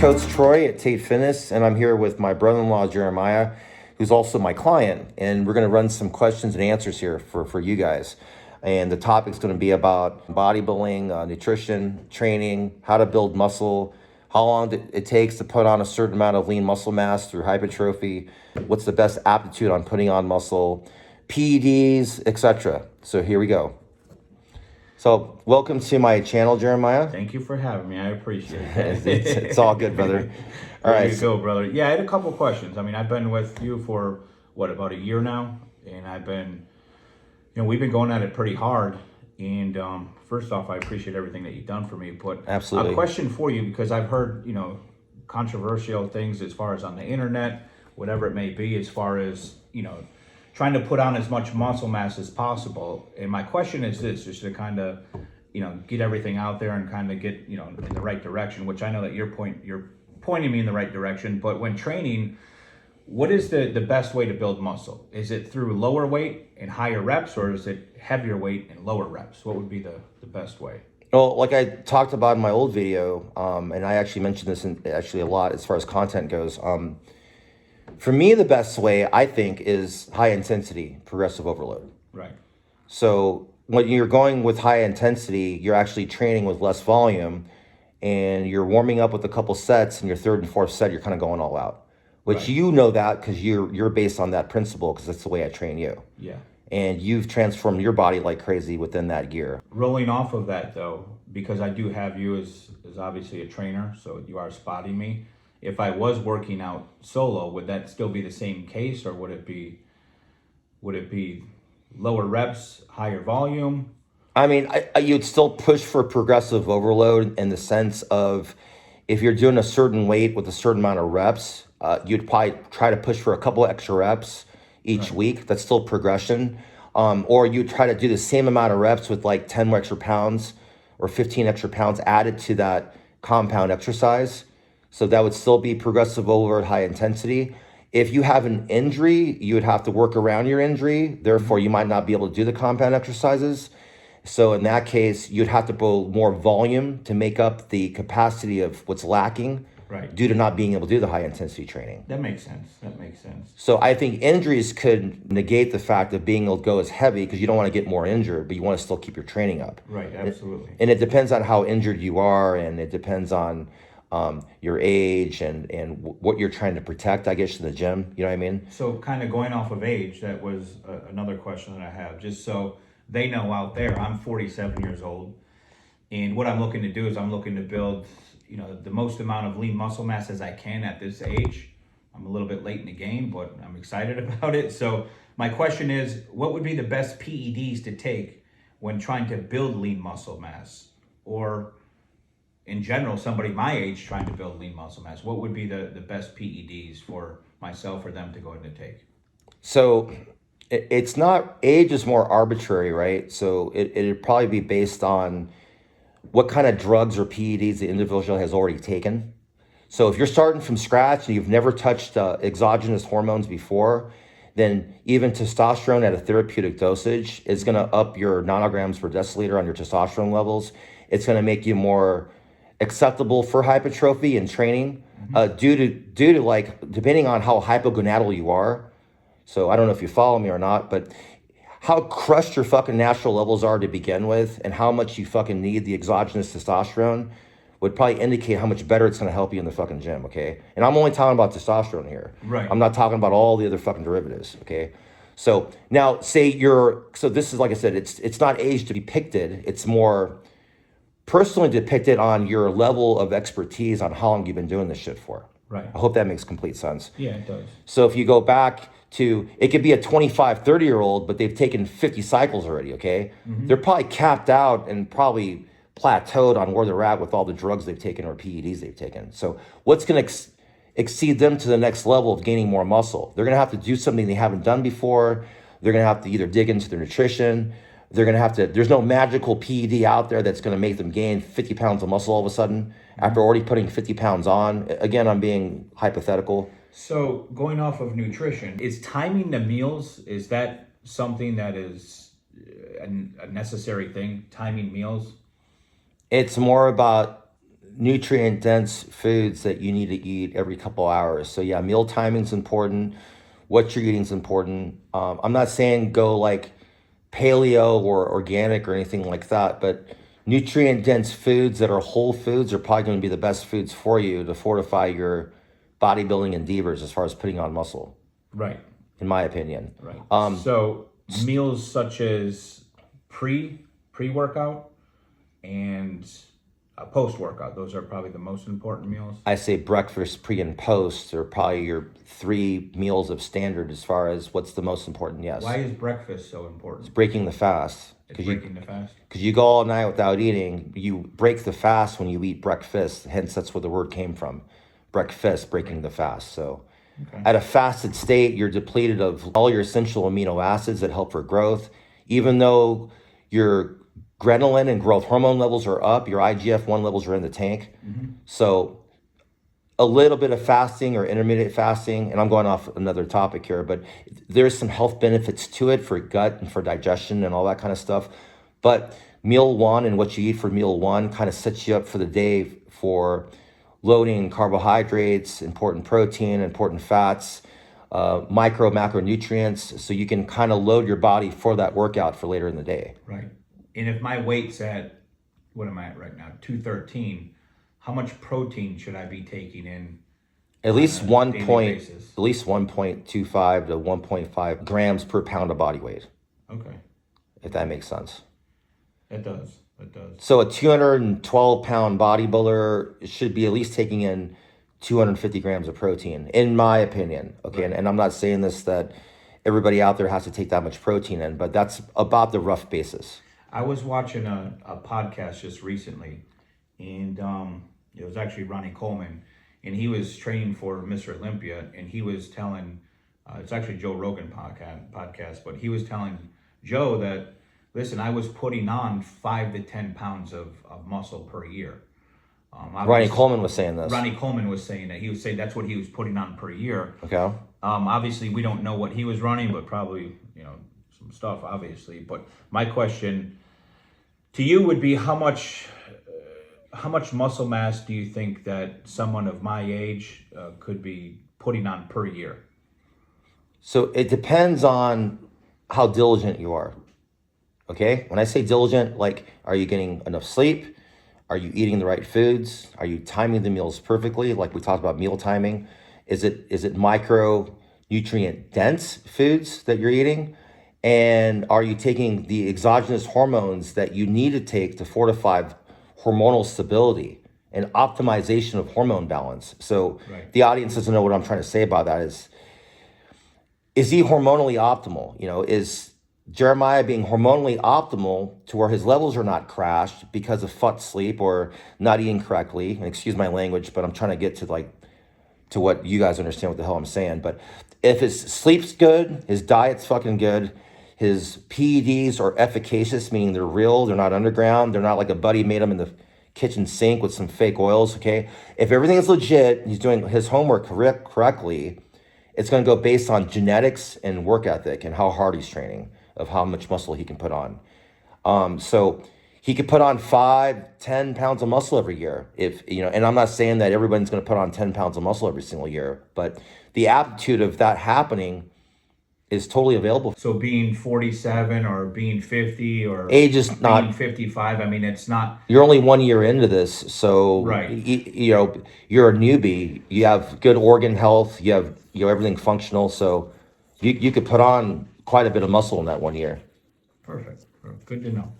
Coach Troy at Tate Fitness, and I'm here with my brother-in-law, Jeremiah, who's also my client, and we're going to run some questions and answers here for you guys. And the topic's going to be about bodybuilding, nutrition, training, how to build muscle, how long it takes to put on a certain amount of lean muscle mass through hypertrophy, what's the best aptitude on putting on muscle, PEDs, etc. So here we go. So welcome to my channel, Jeremiah. Thank you for having me. I appreciate it. It's all good, brother. All right. There you go, brother. Yeah, I had a couple questions. I mean, I've been with you for, about a year now? And I've been, we've been going at it pretty hard. And first off, I appreciate everything that you've done for me. But absolutely. A question for you, because I've heard, controversial things as far as on the internet, whatever it may be, as far as, trying to put on as much muscle mass as possible. And my question is this, just to kind of, get everything out there and kind of get, in the right direction, which I know that you're pointing me in the right direction. But when training, what is the best way to build muscle? Is it through lower weight and higher reps, or is it heavier weight and lower reps? What would be the best way? Well, like I talked about in my old video, and I actually mentioned this actually a lot as far as content goes. For me, the best way, I think, is high intensity progressive overload. Right. So when you're going with high intensity, you're actually training with less volume, and you're warming up with a couple sets, and your third and fourth set, you're kind of going all out. Which right. You know that because you're based on that principle, because that's the way I train you. Yeah. And you've transformed your body like crazy within that gear. Rolling off of that, though, because I do have you as obviously a trainer, so you are spotting me. If I was working out solo, would that still be the same case, or would it be lower reps, higher volume? I mean, you'd still push for progressive overload in the sense of if you're doing a certain weight with a certain amount of reps, you'd probably try to push for a couple extra reps each week. That's still progression. Or you try to do the same amount of reps with like 10 extra pounds or 15 extra pounds added to that compound exercise. So that would still be progressive overload, high intensity. If you have an injury, you would have to work around your injury. Therefore, you might not be able to do the compound exercises. So in that case, you'd have to build more volume to make up the capacity of what's lacking. Right. Due to not being able to do the high intensity training. That makes sense. So I think injuries could negate the fact of being able to go as heavy, because you don't want to get more injured, but you want to still keep your training up. Right, absolutely. And it depends on how injured you are, and it depends on your age and what you're trying to protect, I guess, in the gym. You know what I mean? So kind of going off of age, that was another question that I have. Just so they know out there, I'm 47 years old. And what I'm looking to do is I'm looking to build the most amount of lean muscle mass as I can at this age. I'm a little bit late in the game, but I'm excited about it. So my question is, what would be the best PEDs to take when trying to build lean muscle mass? Or in general, somebody my age trying to build lean muscle mass, what would be the best PEDs for myself or them to go ahead and take? So it's not, age is more arbitrary, right? So it'd probably be based on what kind of drugs or PEDs the individual has already taken. So if you're starting from scratch and you've never touched exogenous hormones before, then even testosterone at a therapeutic dosage is going to up your nanograms per deciliter on your testosterone levels. It's going to make you more acceptable for hypertrophy and training, due to like, depending on how hypogonadal you are. So I don't know if you follow me or not, but how crushed your fucking natural levels are to begin with, and how much you fucking need the exogenous testosterone would probably indicate how much better it's going to help you in the fucking gym, okay? And I'm only talking about testosterone here. Right. I'm not talking about all the other fucking derivatives, okay? So now say so this is, like I said, it's not age depicted, it's more personally depicted on your level of expertise on how long you've been doing this shit for. Right. I hope that makes complete sense. Yeah, it does. So if you go back to, it could be a 25, 30-year-old, but they've taken 50 cycles already, okay? They're probably capped out and probably plateaued on where they're at with all the drugs they've taken or PEDs they've taken. So what's going to exceed them to the next level of gaining more muscle? They're going to have to do something they haven't done before. They're going to have to either dig into their nutrition. They're going to have to, there's no magical PED out there that's going to make them gain 50 pounds of muscle all of a sudden after already putting 50 pounds on. Again, I'm being hypothetical. So going off of nutrition, is timing the meals, is that something that is a necessary thing, timing meals? It's more about nutrient dense foods that you need to eat every couple hours. So yeah, meal timing's important. What you're eating is important. I'm not saying go like paleo or organic or anything like that, but nutrient dense foods that are whole foods are probably going to be the best foods for you to fortify your bodybuilding endeavors as far as putting on muscle, Right. in my opinion. Right. So meals such as pre-workout and post-workout, those are probably the most important meals. I say breakfast, pre and post are probably your 3 meals of standard as far as what's the most important. Yes. Why is breakfast so important? Breaking the fast. It's breaking the fast. Because you go all night without eating, you break the fast when you eat breakfast. Hence, that's where the word came from. Breakfast, breaking the fast. So at a fasted state, you're depleted of all your essential amino acids that help for growth. Even though your ghrelin and growth hormone levels are up, your IGF-1 levels are in the tank. So a little bit of fasting or intermittent fasting, and I'm going off another topic here, but there's some health benefits to it for gut and for digestion and all that kind of stuff. But meal one and what you eat for meal one kind of sets you up for the day for loading carbohydrates, important protein, important fats, micro, macronutrients, so you can kind of load your body for that workout for later in the day. Right. And if my weight's at, what am I at right now? 213. How much protein should I be taking in? At least on a daily basis? at least 1.25 to 1.5 grams per pound of body weight, Okay. if that makes sense. It does. It does. So a 212-pound bodybuilder should be at least taking in 250 grams of protein, in my opinion. Okay, Right. and I'm not saying this that everybody out there has to take that much protein in, but that's about the rough basis. I was watching a podcast just recently, and it was actually Ronnie Coleman, and he was training for Mr. Olympia, and he was telling, it's actually Joe Rogan podcast, but he was telling Joe that, listen, I was putting on 5 to 10 pounds of muscle per year. Ronnie Coleman was saying this. Ronnie Coleman was saying that. He was saying that's what he was putting on per year. Okay. Obviously, we don't know what he was running, but probably, some stuff, obviously. But my question to you would be, how much muscle mass do you think that someone of my age could be putting on per year? So it depends on how diligent you are. Okay? When I say diligent, like, are you getting enough sleep? Are you eating the right foods? Are you timing the meals perfectly? Like we talked about meal timing. Is it micronutrient dense foods that you're eating? And are you taking the exogenous hormones that you need to take to fortify hormonal stability and optimization of hormone balance? So Right. the audience doesn't know what I'm trying to say about that is he hormonally optimal? Is Jeremiah being hormonally optimal to where his levels are not crashed because of fucked sleep or not eating correctly? And excuse my language, but I'm trying to get to what you guys understand what the hell I'm saying. But if his sleep's good, his diet's fucking good, his PEDs are efficacious, meaning they're real, they're not underground, they're not like a buddy made them in the kitchen sink with some fake oils, okay? If everything is legit, he's doing his homework correctly, it's going to go based on genetics and work ethic and how hard he's training, of how much muscle he can put on. So he could put on 5-10 pounds of muscle every year. And I'm not saying that everybody's going to put on 10 pounds of muscle every single year, but the aptitude of that happening is totally available. So being 47 or being 50 or Age is being not, 55, I mean, it's not. you're only 1 year into this. So, Right. you're a newbie, you have good organ health, you have, everything functional. So you could put on quite a bit of muscle in that 1 year. Perfect. Good to know.